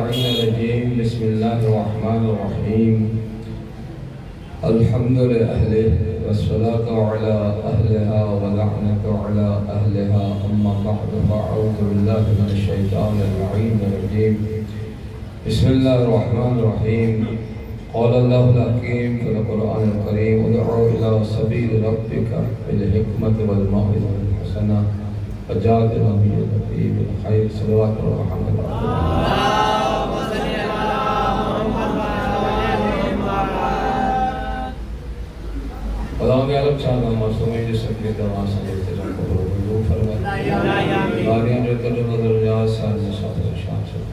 اللعين الرجيم بسم الله الرحمن الرحيم الحمد لأهله والصلاة على أهلها ولعنة على أهلها أما بعد فأعوذ بالله من الشيطان اللعين الرجيم بسم الله الرحمن الرحيم قال الله الحكيم في القرآن الكريم ادعوا إلى سبيل ربك بالحكمة والموعظة الحسنة وجادلهم بالتي هي بالخير صلوات محمد خدا کے عالم چاہتا ہوں معصومی جسم کی دوا سمیت جن کو بلو فرمائے باریاں جو تر نظر جاز سارز شاہ شاہ شاہ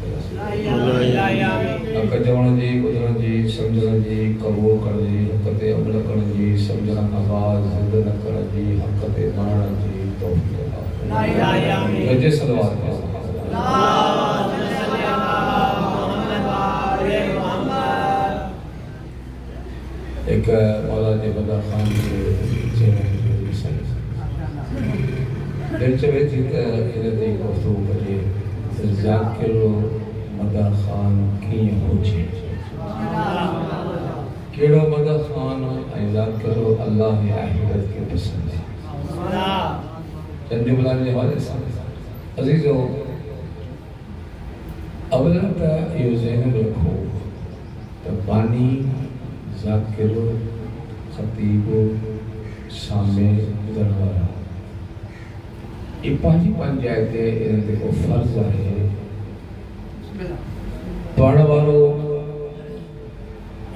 اکا جوان جی قدرن جی سمجھن جی قبول کر جی حقت عمل کرن جی سمجھن آواز زندہ نہ کرن جی حقت مانن جی توفیق رجے صلوات ایک مولا جی بدر خان کے چہرے دل چوے تھی کہ انہیں دی گفتگو کریے ذاکر مدر خان کی ہوچے کیڑو مدر خان ذاکر اللہ آخرت کے پسند ہے چند جملہ نے حوالے سامنے عزیزو اولا تا یہ ذہن رکھو تبانی ذاکر خطیب سامع دربارہ یہ پانچی پنجائتے انہیں کو فرض ہے پڑھنے والوں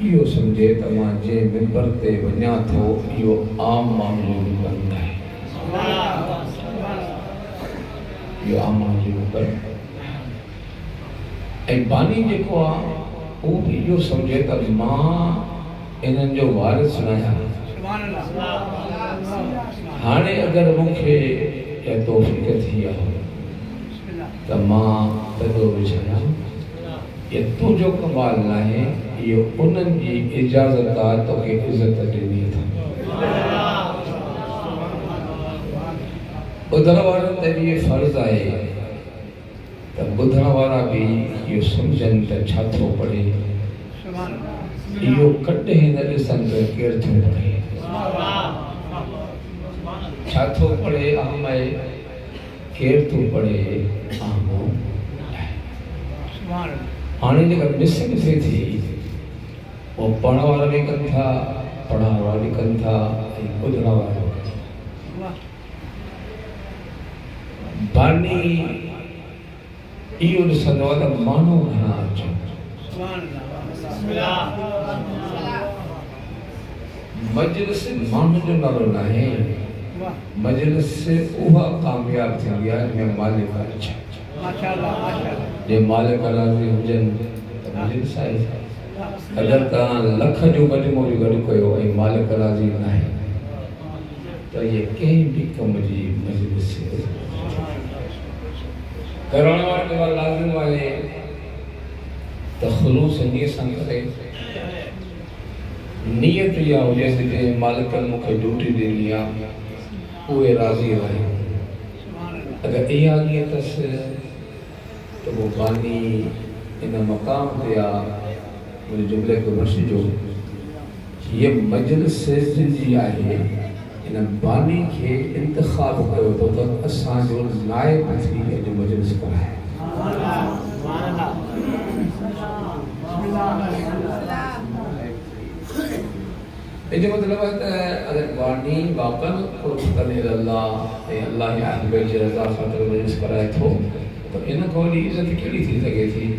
یہ سمجھے تمام جے ممبر تے بنیا تھو یہ عام معمول بنتا ہے یہ عام معمول بنتا ہے اے بانی جے کو وہ بھی یہ سمجھے تمام انہاں جو وارث سنایا ہانے اگر مکھے یا توفیق تھی ہو تو ماں تدو بچھایا یہ تو جو کمال نہ ہے یہ انہاں جی اجازت آ تو کہ عزت دینی تھا بدھن وارن تے بھی یہ فرض آئے تو بدھن وارا بھی یہ سمجھن تے چھاتو پڑے یہ کٹے ہیں نہ سنگ کیر تھو پڑے چھاتو پڑے آمائے کیر تو پڑے آمو آنے جگہ مسنگ سے تھی وہ پڑھا والا بھی کن تھا پڑھا والا بھی کن تھا ادھنا والا بانی ایون سنوالا مانو گھنا آچا مجلس مانو جو نہ رونا ہے مجلس سے اوہا کامیاب تھی گیا میں مالک اچھا یہ مالک راضی ہوجن مجلس آئی اگر کہاں لکھ جو مجموع جو گھڑ کوئی ہو مالک راضی نہ ہے تو یہ کہیں بھی کم جی مجلس سے کرونا والے کے بعد لازم والے تخلوص نیت سنگ کرے نیت یا ہو جیسے کہ مالک مکھے ڈیوٹی دے لیا وہ راضی رہے اگر یہ آگیت سے تو وہ بانی ان مقام دیا مجھے جملے کو برسی جو یہ مجلس سے زندگی آئے ان بانی کے انتخاب کرو تو تک اسان جو نائب تھی ہے جو مجلس کا ہے یہ مطلب ہے اگر بانی واقعا قربتن اللہ اللہ اہل بیت رضا خاطر مجلس کرائے تھو تو انہاں کو لی عزت کیڑی تھی سکے تھی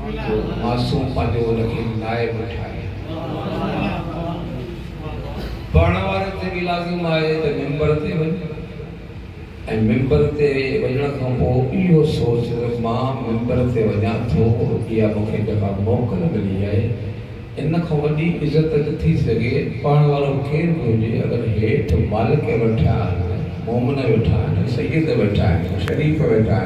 جو معصوم پانجو لکھیں نائب اٹھائے پڑھنے والے تے بھی لازم آئے تو ممبر تے بن ممبر تے وجنا کھاں پو ایو سوچ ماں ممبر تے وجنا تھو یا مکھے جگہ موقع ملی آئے ان کو وڈی عزت تھی سکے پڑھنے والوں کھیر ہوجے اگر ہیٹھ مالک بیٹھا مومن بیٹھا سید بیٹھا شریف بیٹھا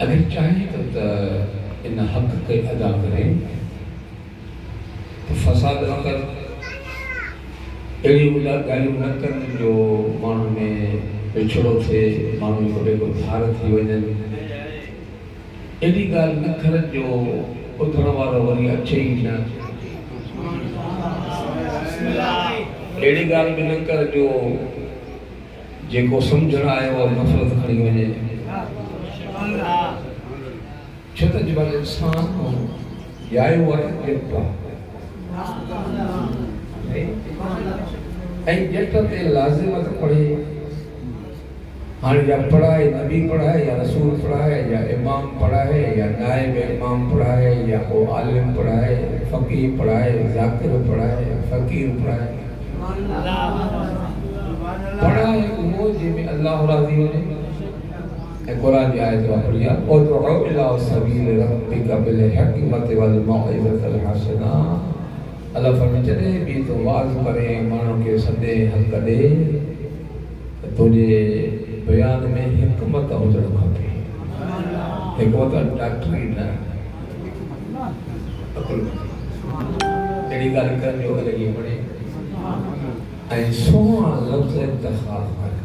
اگر چاہیں تو ان حق کے ادا کریں تو فساد نہ کر اڑی گالیوں نہ کر جو مانو میں پچھڑو تھے مانو کو بے کو دھار تھی وجن اڑی گال نہ کر جو اتھن والا وری اچھے ہی نہ اڑی گال بھی نہ کر جو جے کو سمجھنا ہے وہ نفرت کھڑی وجے چھتا جب انسان یائے ہوا جتا جتا تے لازمت پڑھے ہاں یا پڑھائے نبی پڑھائے یا رسول پڑھائے یا امام پڑھائے یا نائب امام پڑھائے یا کو عالم پڑھائے فقیہ پڑھائے ذاکر پڑھائے فقیر پڑھائے پڑھائے وہ جی میں اللہ راضی ہونے قرآن کی آیت واپریا ادعو الی سبیل ربک بالحکمت والموعظۃ الحسنہ اللہ فرمائے چلے بھی تو واز کرے مانو کے سدے حق دے تجھے بیان میں حکمت ہوجن کھپے حکمت ڈاکٹری نہ عقل اڑی گال کر جو لگی پڑے اے سونا لفظ انتخاب کر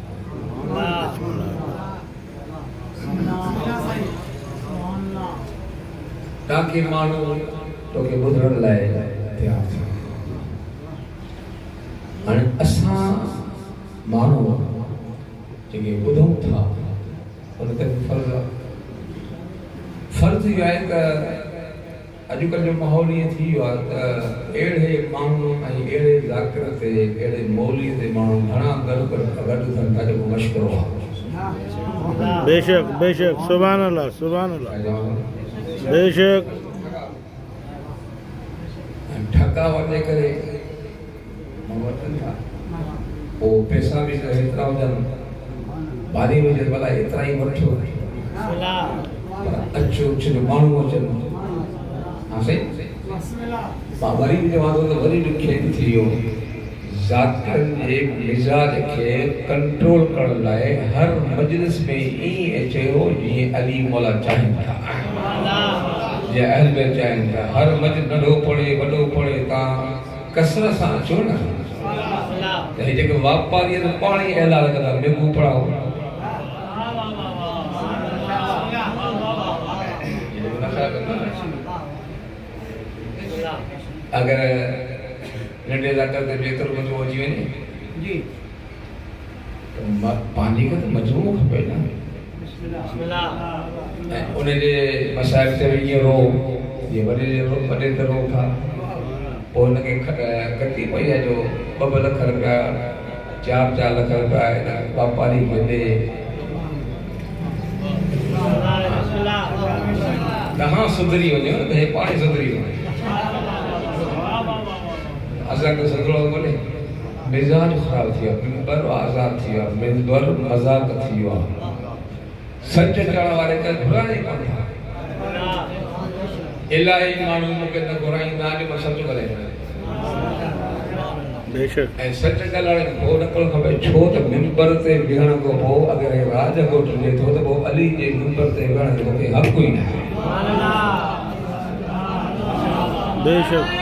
تاکہ مانو تو کہ بدھن لائے تیار تھا اور اساں مانو جگہ بدھوں تھا ان تک فرض یہ ہے کہ اج کل جو ماحول یہ تھی اڑے مانو اڑے ذاکر تے اڑے مولوی تے مانو گھنا گڈ تھن تا جو مشکل ہوا بے شک سبحان اللہ بے شک ٹھکا وجے کرے وطن تھا وہ پیسہ بھی اتنا وجن باری وجہ بلا اتنا ہی وٹھو اچھو اچھو مانو وچن ہاں صحیح باری وجہ وہاں تو وری لکھے تھی ہو ذاتن ایک مزاج کے کنٹرول کر لائے ہر مجلس میں این اچھے ہو جی علی مولا چاہیں تھا یہ اہل بیت چاہیں تھا ہر مجلس نڈو پڑے تا کسر سان چھو نا یہ جگہ واپاری ہے پانی اعلان کرتا میگو پڑھاؤ اگر نڈے ذاکر تے بہتر مجموع ہو جیوے نہیں تو پانی کا تو مجموع کھپے نا انہیں جے مسائل سے یہ رو یہ بڑے تے رو تھا وہ ان کے کٹی پئی ہے جو 2 لکھ روپیہ 4 لکھ روپیہ واپاری بندے کہاں سدھری وجے تے پانی سدھری وجے اساں کو سدھرو بولے مزاج خراب تھیا ممبر آزاد تھیا ممبر مذاق تھیا سچ چڑھ والے کا گھرائی کون تھا الہی مانو مکے نہ گھرائی نہ جو سچ کرے بے شک اے سچ ڳالهائڻ کو نقل کھپے چھو ته منبر تے ويهڻ کان پوءِ اگر راج ڳوٺ ڏے ٿو ته پوءِ علي جي منبر تے ويهڻ جو کوئی حق ئي ناهي بے شک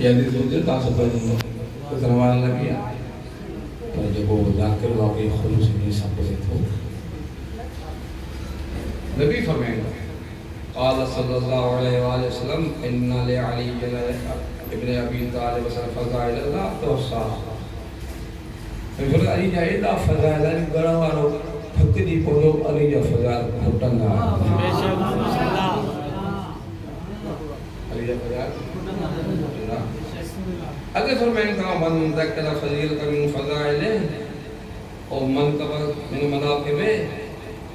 یعنی سوچے تاسو پہلے سنوال نہ کیا پر جب وہ ذاکر واقعی خلوص نہیں سمجھے تو نبی فرمائیں قال صلی اللہ علیہ وآلہ وسلم ان لعلی ابن ابی طالب فضائل اللہ توسا پھر علی جائے دا فضائل گڑا وارو پھک دی پڑو علی جا فضائل پھٹن دا علی جا فضائل اگر فرمائیں کہ من ذکر فضیلت من فضائل اور منقبت من مناقب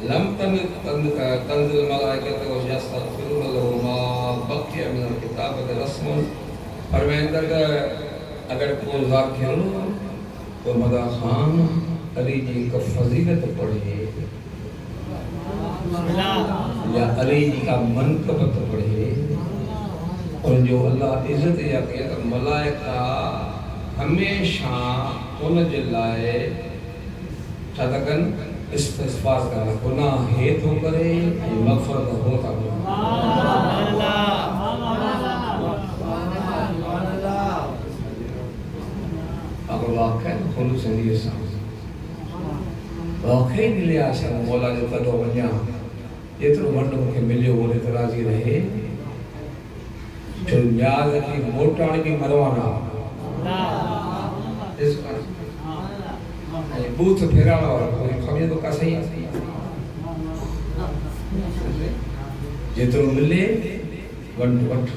لم تنزل ملائکت و یستغفرون له ما بقی من الکتابت رسم فرمائیں کہ اگر کوئی ذاکر تو مدا خان علی جی کا فضیلت پڑھے یا علی جی کا منقبت پڑھے اور جو اللہ عزت یا کہ ملائکہ ہمیشہ ان جلائے چھتکن استغفار کرنا گناہ ہے تو کرے مغفرت ہوتا اگر واقعی خلوص نہیں سامنے واقعی ملے آسا مولا جو قدو بنیا یہ تو منڈوں کے ملے ہونے ترازی رہے جو نیاز کی موٹاڑی بھی مروانا اس کا بوت پھیرانا اور کوئی خبیت تو کا صحیح ہے جتر ملے ونٹ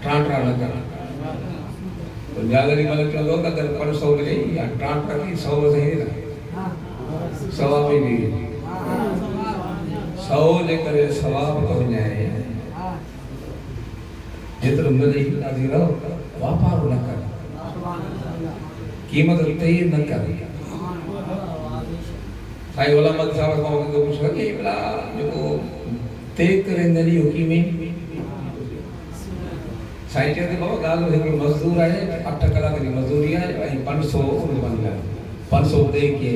ٹرانٹرا نہ کرنا تو نیاز کی ملک کے لوگ اگر 500 ملے یا ٹرانٹرا کی 100 صحیح رہا ثواب بھی 100 لے کر ثواب کو جائے جتر ملے نازی رہو واپارو نہ کر قیمت تیر نہ کر سائی علماء صاحب کو پوچھا کہ بلا جو کو تیک کریں دلی حکیمی سائی چاہتے بابا گالو ہے کہ مزدور آئے 8 کلاک کی مزدوری آئے 500 بن گئے 500 دے کے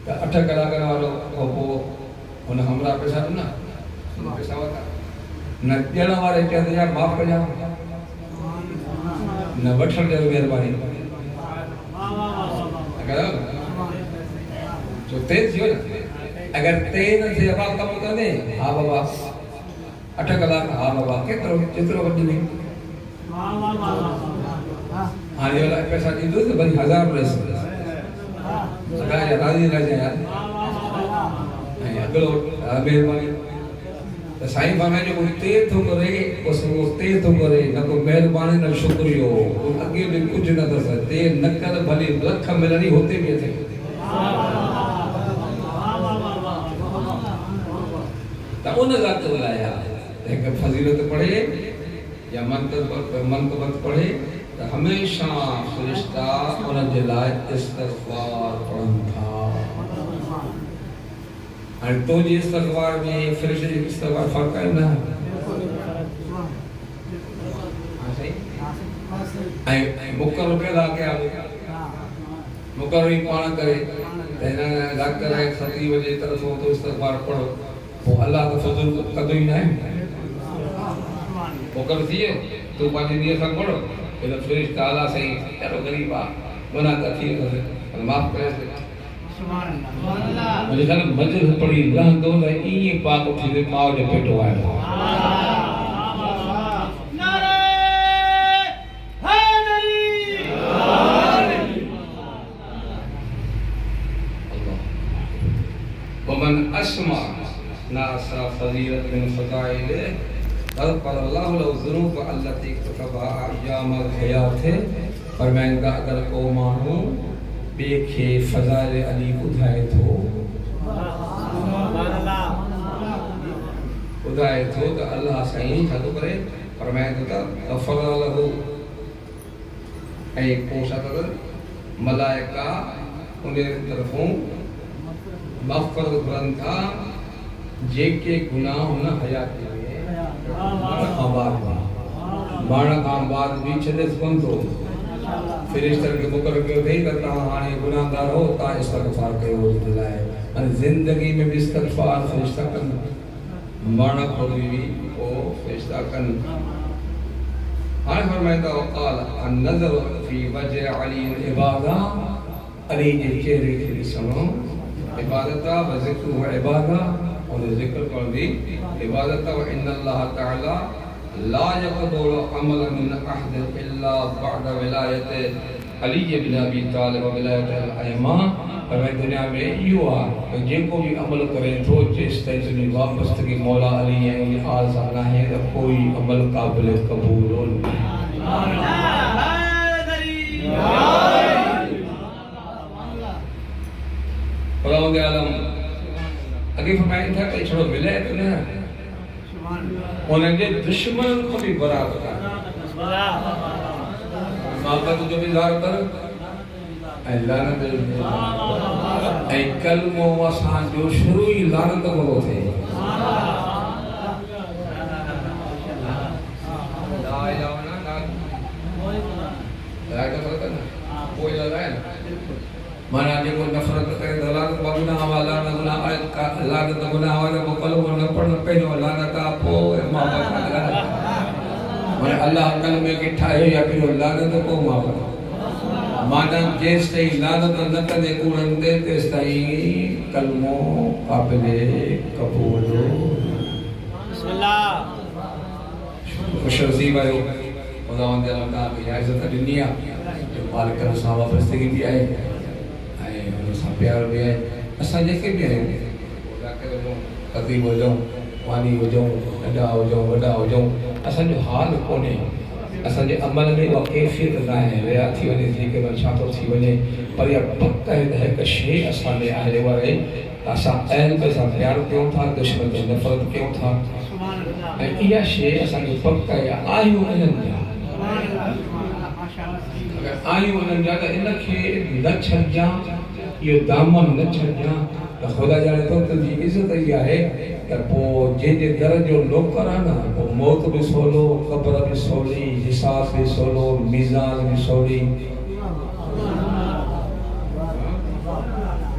8 کلاک والو کو انہیں ہمراہ پیسہ دو نا پیسہ ہوتا نہ دینا والے چاہتے جا معاف کر جاؤ نہ وٹھل جاؤ مہربانی جو تیز جو اگر تیز سے ابا کم کر دیں ہاں بابا 8 کلاک ہاں بابا کترو بڑی نہیں آنے والا پیسہ دی دو تو بڑی 1000 رہ سکتا راضی رہ جائے اگلو مہربانی سائیں فرمائے جو کوئی تیر تو کرے اس وہ تیر تو کرے نہ کوئی مہربانی نہ شکریہ اگے بھی کچھ نہ کر سکتے نہ کر بھلی لکھ ملنی ہوتے بھی تھے تو ان ذات بلایا ایک فضیلت پڑھے یا منقبت پڑھے تو ہمیشہ فرشتہ ان جلائے استغفار پڑھن تھا اور تو جی استغفار میں فرشتے جی استغفار فرق ہے نا مقرر پیدا کیا مقرر ہی پانا کرے تینا ڈاکٹر ہے 7 بجے طرف ہو تو استغفار پڑھو وہ اللہ کا فضل قدر ہی نہ ہے مقرر تھی ہے تو پانی دیا سب پڑھو پھر فرشتہ اللہ صحیح چلو غریبہ گناہ کا تھی معاف کرے مجھے کہا مجھے پڑی لہن دو ہے یہ پاک اٹھی دے ماں جو پیٹو آئے نعرہ حیدری ومن اسمع ناسا فضیلت من فضائل غفر اللہ لو ذنوب التي اکتفبها ایام الحیات فرمائیں گا اگر کو مانو بیکھے فضائل علی بدھائے تو بدھائے تو اللہ سائیں چھتو کرے فرمائے تو غفر لہو ایک پوشا تر ملائکہ انہیں طرفوں مغفرت برن تھا جے کے گناہ ہونا حیات کے لیے مانا کام بعد بھی چھتے سکن تو فرشتر کے مقرر کے نہیں کرتا آنے گناہگار ہو تا استغفار کے ہو جلائے زندگی میں بھی استغفار فرشتہ کن مانا کھوڑی بھی وہ فرشتہ کن ہاں فرمائتا وقال النظر فی وجہ علی العبادہ علی کے چہرے کے ڈسنو عبادتہ و ذکر و عبادہ اور ذکر کر دی عبادتہ و ان اللہ تعالی لا يقبل عملا من احد الا بعد ولایت علی بن ابی طالب و ولایت الائمہ اور دنیا میں یوں آ جن کو بھی عمل کریں تو جس تجنی واپس تکی مولا علی ہیں انہیں آزانہ ہے تو کوئی عمل قابل قبول نہیں خداوند عالم اگے فرمائے تھا کہ چھوڑو ملے تو نہیں انہیں جو دشمن کو بھی برابر ہے محبت جو بھی ظاہر کر اے لعنت اے کلموں واسان جو شروعی لعنت کو تھے لا الہ الا اللہ کوئی لگائے نا مانا جو کو نفرت کرے لعنت بگنا والا نہ لعنت گناہ والا مقلب نہ پڑھ پہنو لعنت اپو محبت لعنت میں اللہ کلمے کی ٹھائے یا پھر لعنت کو محبت مانا جیس تائی لعنت نہ کدے کوڑن دے تیس تائی کلموں قابل قبول بسم اللہ خوش نصیب آئے خداوند اللہ تعالی کی عزت دنیا جو مالک رسا وابستگی بھی آئے پیار بھی ہے اساں جیکے بھی ہیں قدیم ہو جاؤں وانی ہو جاؤں نڈا ہو جاؤں وڈا ہو جاؤں اساں جو حال کونے اساں جے عمل میں وہ کیفیت نہ ہے ریا تھی ونے تھی کہ من چھاتو تھی ونے پر یہ پکا ہے کہ شے اساں نے آہلے وارے اساں اہل پہ ساں پیار کیوں تھا دشمن سے نفرت کیوں تھا یہ شے اساں جو پکا ہے آیو انن جا اگر آیو انن جا تو ان کے نہ چھڑ جا یہ دامن نہ چھڑنا تو خدا جانے تو تجھی عزت یہ ہے کہ وہ جن در جو نوکر آنا وہ موت بھی سولو قبر بھی سولی حساب بھی سولو میزان بھی سولی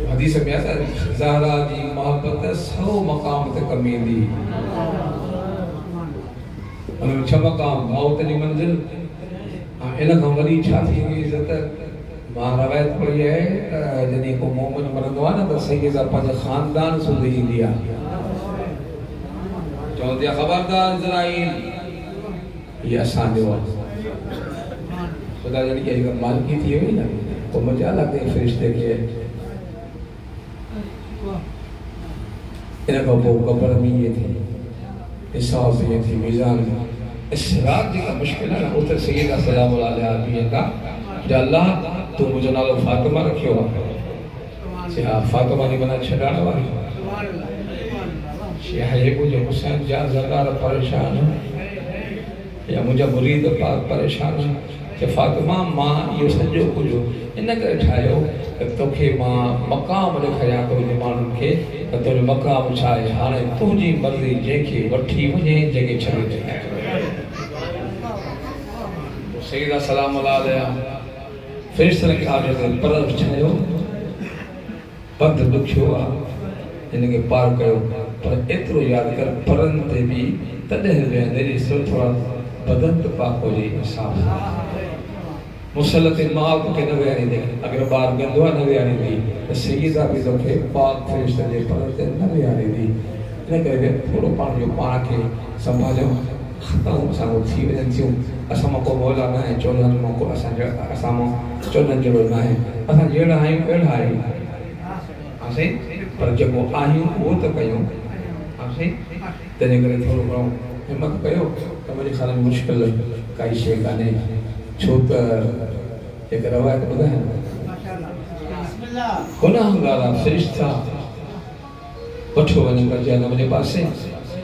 حدیث میں آتا ہے زہرا جی محبت سو مقام تے کمی دی انہوں نے 6 مقام موت دی منزل انہاں کا ولی چھا تھی عزت ماں روایت پڑھی ہے جنہیں کو مومن مرندو آنا تو سیدہ پانچ خاندان سو دہی دیا چون دیا خبردار اسرائیل یہ آسان دیوا خدا جانے کی اگر مالکی تھی ہوئی نا تو مجھے لگتے ہیں فرشتے کے انہاں کو قبر میں یہ تھی حساب یہ تھی میزان اس رات جی کا مشکل ہے نا اتر سیدہ سلام اللہ علیہ آدمی کا جا اللہ تو مجھے نالو فاطمہ رکھیو ہوا فاطمہ نہیں بنا چھڑانا والی شیعہ یہ مجھے حسین جا زردار پریشان یا مجھے مرید پاک پریشان کہ فاطمہ ماں یہ سنجو کجو انہیں کر اٹھائیو کہ تو کہ ماں مقام لکھایا تو انہیں مانن کے کہ تو مقام چھائے ہانے تو جی مرضی جے کے وٹھی مجھے جگہ چھڑی دے سیدہ سلام اللہ علیہ فرشتہ نے کہا جو پرد چھائیو پد دکھیو انہیں کے پار کرو پر اترو یاد کر پرن تے بھی تدہ ہوئے دیری سر تھوڑا بدن تو پاک ہو جائے صاف مسلط ماں کو کہ نوے آنی دے اگر بار گندوا نوے آنی دی سیدہ بھی تو کہ پاک فرشتہ دے پرد تے نوے آنی دی انہیں کہے تھوڑو پان جو پان کے سنبھالو ختاؤں سانو تھی وجن تھیوں اساں کو مولا نہ ہے چولن کو اساں چونن جڑو نہ ہے اساں جیڑا ہیں پیڑا ہے اسیں پر جب وہ آئیوں وہ تو کہیوں اسیں تنے کرے تھوڑو کروں ہمت کہیو کہ مجھے خیال مشکل کئی شے گانے چھوٹ ایک روایت بتا ہے گناہ گارا فرشتہ پٹھو ونی کر جانا مجھے پاس سے